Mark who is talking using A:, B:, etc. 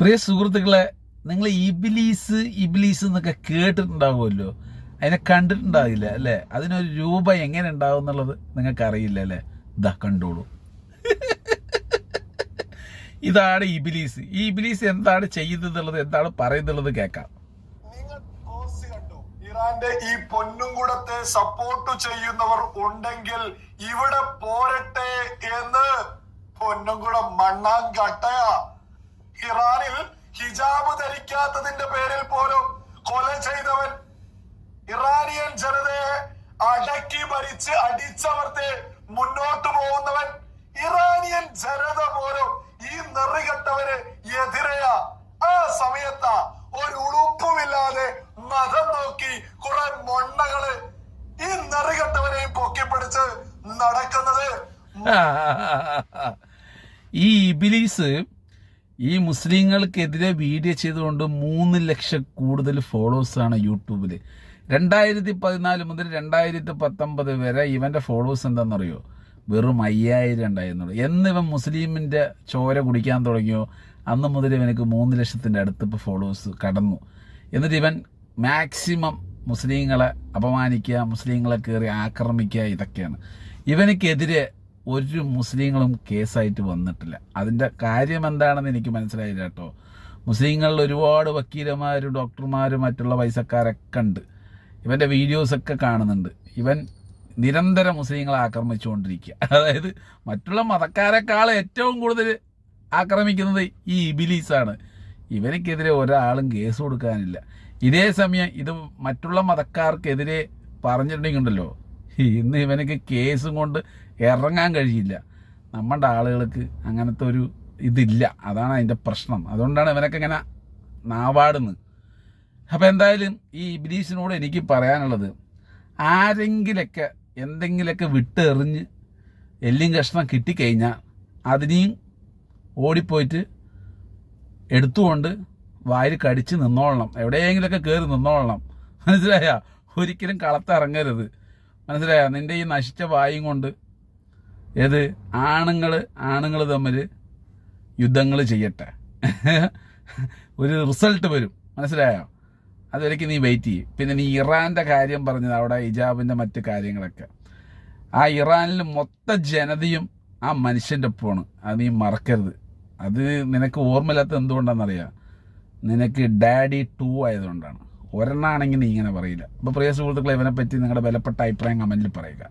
A: പ്രിയ സുഹൃത്തുക്കളെ, നിങ്ങൾ ഇബിലീസ് ഇബിലീസ് എന്നൊക്കെ കേട്ടിട്ടുണ്ടാവുമല്ലോ, അതിനെ കണ്ടിട്ടുണ്ടാവില്ല അല്ലേ? അതിനൊരു രൂപ എങ്ങനെ ഉണ്ടാവും എന്നുള്ളത് നിങ്ങൾക്ക് അറിയില്ല അല്ലേ? ഇതാ കണ്ടോളൂ. ഇതാണ് ഇബിലീസ്. ഈ ഇബിലീസ് എന്താണ് ചെയ്യുന്നത്, എന്താണ് പറയുന്നുള്ളത് കേൾക്കാം.
B: ഇറാന്റെ ഈ പൊന്നുംകുടത്തെ സപ്പോർട്ട് ചെയ്യുന്നവർ ഉണ്ടെങ്കിൽ ഇവിടെ പോരട്ടെ എന്ന്. പൊന്നുംകുടം മണ്ണാങ്കട്ടയാ. ഇറാനിൽ ഹിജാബ് ധരിക്കാത്തതിന്റെ പേരിൽ പോലും കൊല ചെയ്തവൻ, ഇറാനിയൻ ജനതയെ അടക്കി ഭരിച്ച് അടിച്ചമർത്തി മുന്നോട്ട് പോകുന്നവൻ, ഇറാനിയൻ ജനത പോലും ഈ നെറികെട്ടവന് എതിരെയാ. ആ സമയത്താ ഒരു ഉളുപ്പുമില്ലാതെ മതം നോക്കി കുറെ മൊണ്ണകള് ഈ നെറികെട്ടവനെയും പൊക്കിപ്പിടിച്ച് നടക്കുന്നത്.
A: ഈ ഇബിലീസ് ഈ മുസ്ലിങ്ങൾക്കെതിരെ വീഡിയോ ചെയ്തുകൊണ്ട് 3 ലക്ഷം കൂടുതൽ ഫോളോവേഴ്സാണ് യൂട്യൂബിൽ. 2014 മുതൽ 2019 വരെ ഇവൻ്റെ ഫോളോവേഴ്സ് എന്താണെന്നറിയോ? വെറും 5000 ഉണ്ടായിരുന്നുള്ളൂ. എന്ന് ഇവൻ മുസ്ലിമിൻ്റെ ചോര കുടിക്കാൻ തുടങ്ങിയോ അന്ന് മുതൽ ഇവനക്ക് 3 ലക്ഷത്തിൻ്റെ അടുത്ത് ഇപ്പോൾ ഫോളോവേഴ്സ് കടന്നു. എന്നിട്ട് ഇവൻ മാക്സിമം മുസ്ലിങ്ങളെ അപമാനിക്കുക, മുസ്ലിങ്ങളെ കയറി ആക്രമിക്കുക, ഇതൊക്കെയാണ്. ഇവനക്കെതിരെ ഒരു മുസ്ലിങ്ങളും കേസായിട്ട് വന്നിട്ടില്ല. അതിൻ്റെ കാര്യം എന്താണെന്ന് എനിക്ക് മനസ്സിലായില്ല കേട്ടോ. മുസ്ലിങ്ങളിൽ ഒരുപാട് വക്കീലന്മാരും ഡോക്ടർമാരും മറ്റുള്ള പൈസക്കാരൊക്കെ ഉണ്ട്. ഇവൻ്റെ വീഡിയോസൊക്കെ കാണുന്നുണ്ട്. ഇവൻ നിരന്തരം മുസ്ലിങ്ങളെ ആക്രമിച്ചുകൊണ്ടിരിക്കുക. അതായത് മറ്റുള്ള മതക്കാരെക്കാൾ ഏറ്റവും കൂടുതൽ ആക്രമിക്കുന്നത് ഈ ഇബിലീസാണ്. ഇവനക്കെതിരെ ഒരാളും കേസ് കൊടുക്കാനില്ല. ഇതേ സമയം ഇത് മറ്റുള്ള മതക്കാർക്കെതിരെ പറഞ്ഞിട്ടുണ്ടെങ്കിലുണ്ടല്ലോ, ഇന്ന് ഇവനക്ക് കേസും കൊണ്ട് ഇറങ്ങാൻ കഴിയില്ല. നമ്മുടെ ആളുകൾക്ക് അങ്ങനത്തെ ഒരു ഇതില്ല. അതാണ് അതിൻ്റെ പ്രശ്നം. അതുകൊണ്ടാണ് ഇവനൊക്കെ ഇങ്ങനെ നാവാടുന്നത്. അപ്പം എന്തായാലും ഈ ഇബ്ലീസിനോട് എനിക്ക് പറയാനുള്ളത്, ആരെങ്കിലൊക്കെ എന്തെങ്കിലുമൊക്കെ വിട്ടെറിഞ്ഞ് എല്ലും കഷ്ണം കിട്ടിക്കഴിഞ്ഞാൽ അതിനെയും ഓടിപ്പോയിട്ട് എടുത്തുകൊണ്ട് വായിൽ കടിച്ച് നിന്നോളണം. എവിടെയെങ്കിലുമൊക്കെ കയറി നിന്നോളണം. മനസ്സിലായ? ഒരിക്കലും കളത്തിറങ്ങരുത്. മനസ്സിലായ? നിൻ്റെ ഈ നശിച്ച വായും കൊണ്ട് ആണുങ്ങൾ തമ്മിൽ യുദ്ധങ്ങൾ ചെയ്യട്ടെ. ഒരു റിസൾട്ട് വരും. മനസ്സിലായോ? അതൊരിക്കൽ നീ വെയിറ്റ് ചെയ്യും. പിന്നെ നീ ഇറാൻ്റെ കാര്യം പറഞ്ഞത്, അവിടെ ഹിജാബിൻ്റെ മറ്റ് കാര്യങ്ങളൊക്കെ, ആ ഇറാനിൽ മൊത്ത ജനതയും ആ മനുഷ്യൻ്റെ ഒപ്പമാണ്. അത് നീ മറക്കരുത്. അത് നിനക്ക് ഓർമ്മയില്ലാത്ത എന്തുകൊണ്ടാണെന്നറിയാം? നിനക്ക് ഡാഡി 2 ആയതുകൊണ്ടാണ്. ഒരെണ്ണാണെങ്കിൽ നീ ഇങ്ങനെ പറയില്ല. അപ്പോൾ പ്രിയ സുഹൃത്തുക്കളെ, ഇവനെപ്പറ്റി നിങ്ങളുടെ വിലപ്പെട്ട അഭിപ്രായം കമൻറ്റിൽ പറയുക.